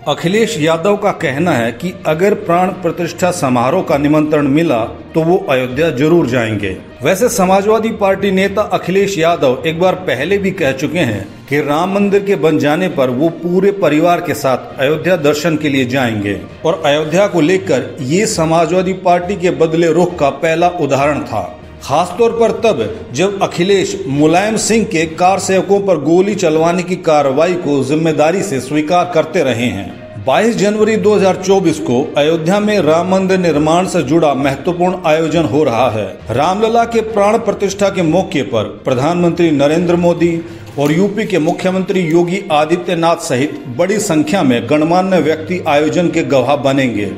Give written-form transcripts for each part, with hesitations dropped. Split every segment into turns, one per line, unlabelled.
अखिलेश यादव का कहना है कि अगर प्राण प्रतिष्ठा समारोह का निमंत्रण मिला तो वो अयोध्या जरूर जाएंगे। वैसे समाजवादी पार्टी नेता अखिलेश यादव एक बार पहले भी कह चुके हैं कि राम मंदिर के बन जाने पर वो पूरे परिवार के साथ अयोध्या दर्शन के लिए जाएंगे और अयोध्या को लेकर ये समाजवादी पार्टी के बदले रुख का पहला उदाहरण था, खासतौर पर तब जब अखिलेश मुलायम सिंह के कार सेवकों पर गोली चलवाने की कार्रवाई को जिम्मेदारी से स्वीकार करते रहे हैं। 22 जनवरी 2024 को अयोध्या में राम मंदिर निर्माण से जुड़ा महत्वपूर्ण आयोजन हो रहा है। रामलला के प्राण प्रतिष्ठा के मौके पर प्रधानमंत्री नरेंद्र मोदी और यूपी के मुख्यमंत्री योगी आदित्यनाथ सहित बड़ी संख्या में गणमान्य व्यक्ति आयोजन के गवाह बनेंगे।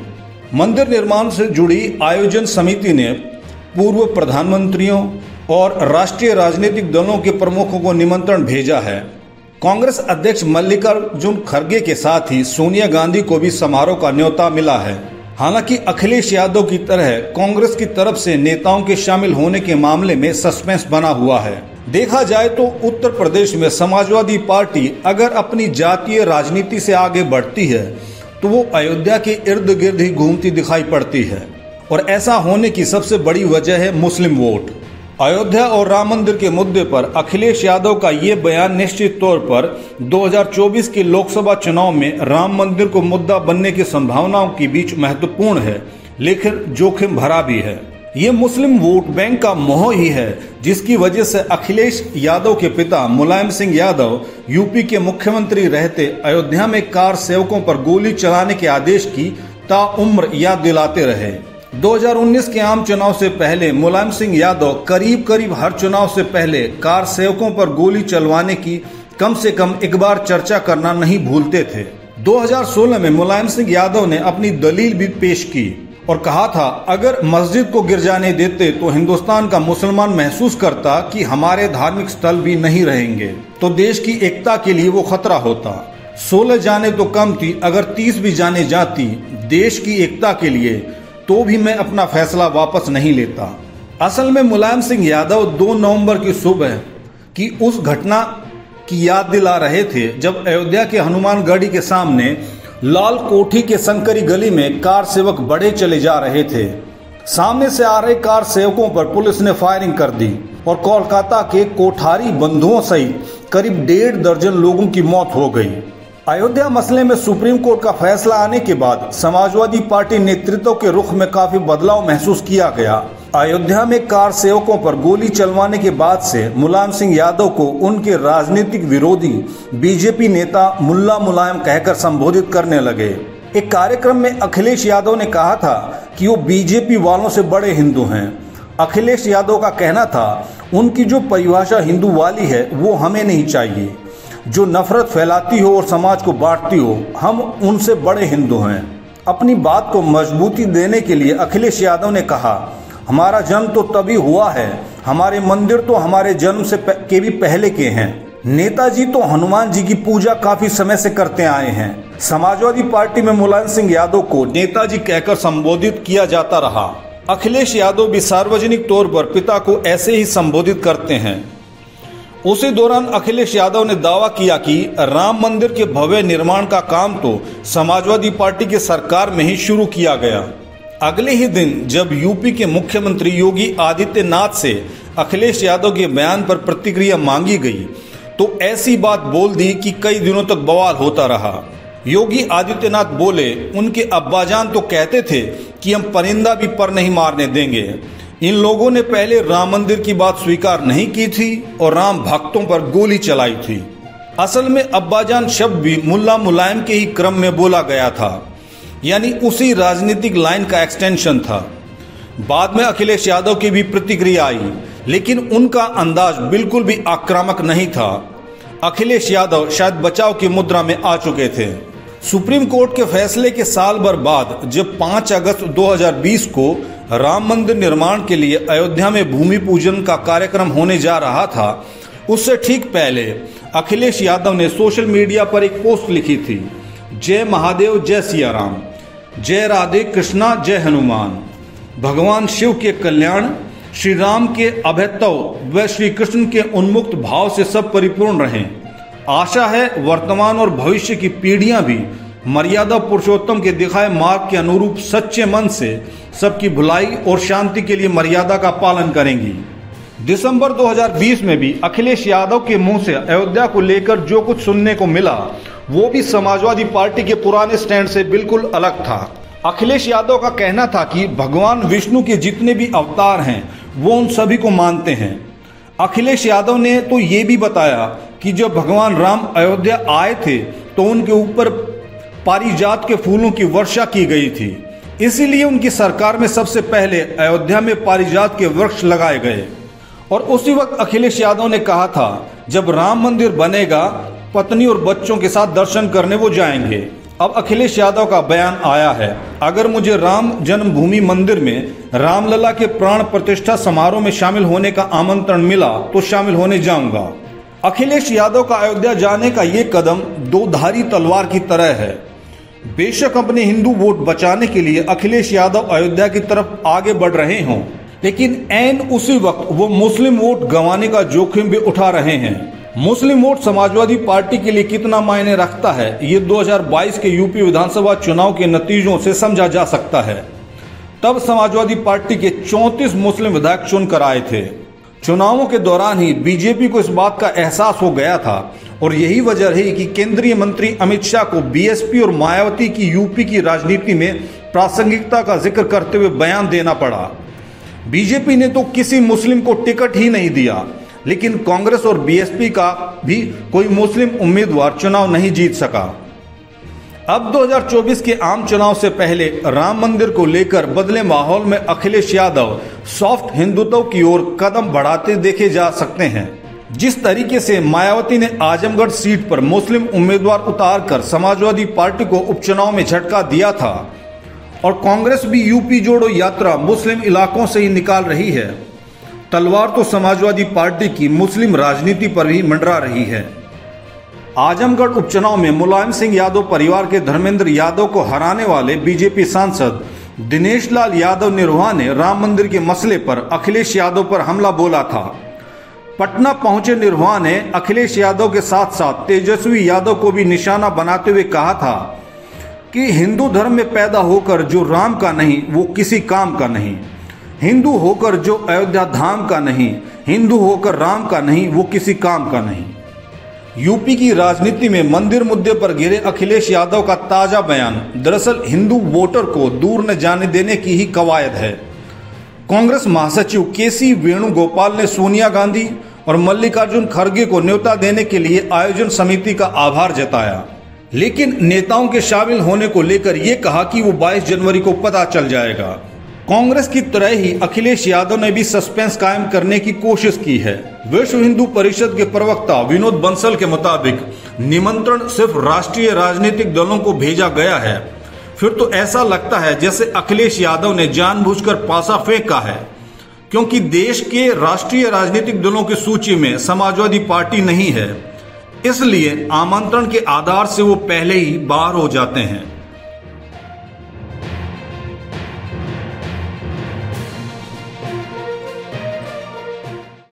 मंदिर निर्माण से जुड़ी आयोजन समिति ने पूर्व प्रधानमंत्रियों और राष्ट्रीय राजनीतिक दलों के प्रमुखों को निमंत्रण भेजा है। कांग्रेस अध्यक्ष मल्लिकार्जुन खड़गे के साथ ही सोनिया गांधी को भी समारोह का न्योता मिला है। हालांकि अखिलेश यादव की तरह कांग्रेस की तरफ से नेताओं के शामिल होने के मामले में सस्पेंस बना हुआ है। देखा जाए तो उत्तर प्रदेश में समाजवादी पार्टी अगर अपनी जातीय राजनीति से आगे बढ़ती है तो वो अयोध्या के इर्द गिर्द ही घूमती दिखाई पड़ती है और ऐसा होने की सबसे बड़ी वजह है मुस्लिम वोट। अयोध्या और राम मंदिर के मुद्दे पर अखिलेश यादव का ये बयान निश्चित तौर पर 2024 के लोकसभा चुनाव में राम मंदिर को मुद्दा बनने की संभावनाओं के बीच महत्वपूर्ण है, लेकिन जोखिम भरा भी है। ये मुस्लिम वोट बैंक का मोह ही है जिसकी वजह से अखिलेश यादव के पिता मुलायम सिंह यादव यूपी के मुख्यमंत्री रहते अयोध्या में कार सेवकों पर गोली चलाने के आदेश की ताउम्र याद दिलाते रहे। 2019 के आम चुनाव से पहले मुलायम सिंह यादव करीब हर चुनाव से पहले कार सेवकों पर गोली चलवाने की कम से कम एक बार चर्चा करना नहीं भूलते थे। 2016 में मुलायम सिंह यादव ने अपनी दलील भी पेश की और कहा था अगर मस्जिद को गिर जाने देते तो हिंदुस्तान का मुसलमान महसूस करता कि हमारे धार्मिक स्थल भी नहीं रहेंगे, तो देश की एकता के लिए वो खतरा होता। 16 जाने तो कम थी, अगर 30 भी जाने जाती देश की एकता के लिए तो भी मैं अपना फैसला वापस नहीं लेता। असल में मुलायम सिंह यादव 2 नवंबर की सुबह की उस घटना की याद दिला रहे थे जब अयोध्या के हनुमानगढ़ी के सामने लाल कोठी के संकरी गली में कार सेवक बढ़े चले जा रहे थे। सामने से आ रहे कार सेवकों पर पुलिस ने फायरिंग कर दी और कोलकाता के कोठारी बंधुओं सहित करीब 1.5 दर्जन लोगों की मौत हो गई। अयोध्या मसले में सुप्रीम कोर्ट का फैसला आने के बाद समाजवादी पार्टी नेतृत्व के रुख में काफी बदलाव महसूस किया गया। अयोध्या में कार सेवकों पर गोली चलवाने के बाद से मुलायम सिंह यादव को उनके राजनीतिक विरोधी बीजेपी नेता मुल्ला मुलायम कहकर संबोधित करने लगे। एक कार्यक्रम में अखिलेश यादव ने कहा था कि वो बीजेपी वालों से बड़े हिंदू हैं। अखिलेश यादव का कहना था उनकी जो परिभाषा हिंदू वाली है वो हमें नहीं चाहिए, जो नफरत फैलाती हो और समाज को बांटती हो, हम उनसे बड़े हिंदू हैं। अपनी बात को मजबूती देने के लिए अखिलेश यादव ने कहा हमारा जन्म तो तभी हुआ है, हमारे मंदिर तो हमारे जन्म से के भी पहले के हैं। नेताजी तो हनुमान जी की पूजा काफी समय से करते आए हैं। समाजवादी पार्टी में मुलायम सिंह यादव को नेताजी कहकर संबोधित किया जाता रहा। अखिलेश यादव भी सार्वजनिक तौर पर पिता को ऐसे ही संबोधित करते हैं। उसी दौरान अखिलेश यादव ने दावा किया कि राम मंदिर के भव्य निर्माण का काम तो समाजवादी पार्टी की सरकार में ही शुरू किया गया। अगले ही दिन जब यूपी के मुख्यमंत्री योगी आदित्यनाथ से अखिलेश यादव के बयान पर प्रतिक्रिया मांगी गई तो ऐसी बात बोल दी कि कई दिनों तक बवाल होता रहा। योगी आदित्यनाथ बोले उनके अब्बाजान तो कहते थे कि हम परिंदा भी पर नहीं मारने देंगे। इन लोगों ने पहले राम मंदिर की बात स्वीकार नहीं की थी और राम भक्तों पर गोली चलाई थी। असल में अब्बाजान शब्द भी मुल्ला मुलायम के ही क्रम में बोला गया था, यानी उसी राजनीतिक लाइन का एक्सटेंशन था। बाद में अखिलेश यादव की भी प्रतिक्रिया आई, लेकिन उनका अंदाज बिल्कुल भी आक्रामक नहीं था। अखिलेश यादव शायद बचाव की मुद्रा में आ चुके थे। सुप्रीम कोर्ट के फैसले के साल भर बाद जब 5 अगस्त 2020 को राम मंदिर निर्माण के लिए अयोध्या में भूमि पूजन का कार्यक्रम होने जा रहा था, उससे ठीक पहले अखिलेश यादव ने सोशल मीडिया पर एक पोस्ट लिखी थी, जय महादेव जय सिया राम, जय राधे कृष्णा जय हनुमान, भगवान शिव के कल्याण, श्री राम के अभयत्व व श्री कृष्ण के उन्मुक्त भाव से सब परिपूर्ण रहें। आशा है वर्तमान और भविष्य की पीढ़ियां भी मर्यादा पुरुषोत्तम के दिखाए मार्ग के अनुरूप सच्चे मन से सबकी भलाई और शांति के लिए मर्यादा का पालन करेंगी। दिसंबर 2020 में भी अखिलेश यादव के मुंह से अयोध्या को लेकर जो कुछ सुनने को मिला वो भी समाजवादी पार्टी के पुराने स्टैंड से बिल्कुल अलग था। अखिलेश यादव का कहना था कि भगवान विष्णु के जितने भी अवतार हैं वो उन सभी को मानते हैं। अखिलेश यादव ने तो ये भी बताया कि जब भगवान राम अयोध्या आए थे तो उनके ऊपर पारिजात के फूलों की वर्षा की गई थी, इसीलिए उनकी सरकार में सबसे पहले अयोध्या में पारिजात के वृक्ष लगाए गए। और उसी वक्त अखिलेश यादव ने कहा था जब राम मंदिर बनेगा पत्नी और बच्चों के साथ दर्शन करने वो जाएंगे। अब अखिलेश यादव का बयान आया है, अगर मुझे राम जन्मभूमि मंदिर में रामलला के प्राण प्रतिष्ठा समारोह में शामिल होने का आमंत्रण मिला तो शामिल होने जाऊंगा। अखिलेश यादव का अयोध्या जाने का ये कदम दो धारी तलवार की तरह है। बेशक अपने हिंदू वोट बचाने के लिए अखिलेश यादव अयोध्या की तरफ आगे बढ़ रहे हों, लेकिन ऐन उसी वक्त वो मुस्लिम वोट गंवाने का जोखिम भी उठा रहे हैं। मुस्लिम वोट समाजवादी पार्टी के लिए कितना मायने रखता है ये 2022 के यूपी विधानसभा चुनाव के नतीजों से समझा जा सकता है। तब समाजवादी पार्टी के 34 मुस्लिम विधायक चुनकर आए थे। चुनावों के दौरान ही बीजेपी को इस बात का एहसास हो गया था और यही वजह रही कि केंद्रीय मंत्री अमित शाह को बीएसपी और मायावती की यूपी की राजनीति में प्रासंगिकता का जिक्र करते हुए बयान देना पड़ा। बीजेपी ने तो किसी मुस्लिम को टिकट ही नहीं दिया, लेकिन कांग्रेस और बीएसपी का भी कोई मुस्लिम उम्मीदवार चुनाव नहीं जीत सका। अब 2024 के आम चुनाव से पहले राम मंदिर को लेकर बदले माहौल में अखिलेश यादव सॉफ्ट हिंदुत्व की ओर कदम बढ़ाते देखे जा सकते हैं। जिस तरीके से मायावती ने आजमगढ़ सीट पर मुस्लिम उम्मीदवार उतारकर समाजवादी पार्टी को उपचुनाव में झटका दिया था और कांग्रेस भी यूपी जोड़ो यात्रा मुस्लिम इलाकों से ही निकाल रही है, तलवार तो समाजवादी पार्टी की मुस्लिम राजनीति पर भी मंडरा रही है। आजमगढ़ उपचुनाव में मुलायम सिंह यादव परिवार के धर्मेंद्र यादव को हराने वाले बीजेपी सांसद दिनेश लाल यादव निरहुआ ने राम मंदिर के मसले पर अखिलेश यादव पर हमला बोला था। पटना पहुंचे निरहुआ ने अखिलेश यादव के साथ साथ तेजस्वी यादव को भी निशाना बनाते हुए कहा था कि हिंदू धर्म में पैदा होकर जो राम का नहीं वो किसी काम का नहीं, हिंदू होकर जो अयोध्या धाम का नहीं, हिंदू होकर राम का नहीं वो किसी काम का नहीं। यूपी की राजनीति में मंदिर मुद्दे पर घिरे अखिलेश यादव का ताजा बयान दरअसल हिंदू वोटर को दूर न जाने देने की ही कवायद है। कांग्रेस महासचिव केसी वेणुगोपाल ने सोनिया गांधी और मल्लिकार्जुन खड़गे को न्योता देने के लिए आयोजन समिति का आभार जताया, लेकिन नेताओं के शामिल होने को लेकर ये कहा कि वो 22 जनवरी को पता चल जाएगा। कांग्रेस की तरह ही अखिलेश यादव ने भी सस्पेंस कायम करने की कोशिश की है। विश्व हिंदू परिषद के प्रवक्ता विनोद बंसल के मुताबिक निमंत्रण सिर्फ राष्ट्रीय राजनीतिक दलों को भेजा गया है। फिर तो ऐसा लगता है जैसे अखिलेश यादव ने जानबूझकर पासा फेंका है, क्योंकि देश के राष्ट्रीय राजनीतिक दलों की सूची में समाजवादी पार्टी नहीं है, इसलिए आमंत्रण के आधार से वो पहले ही बाहर हो जाते हैं।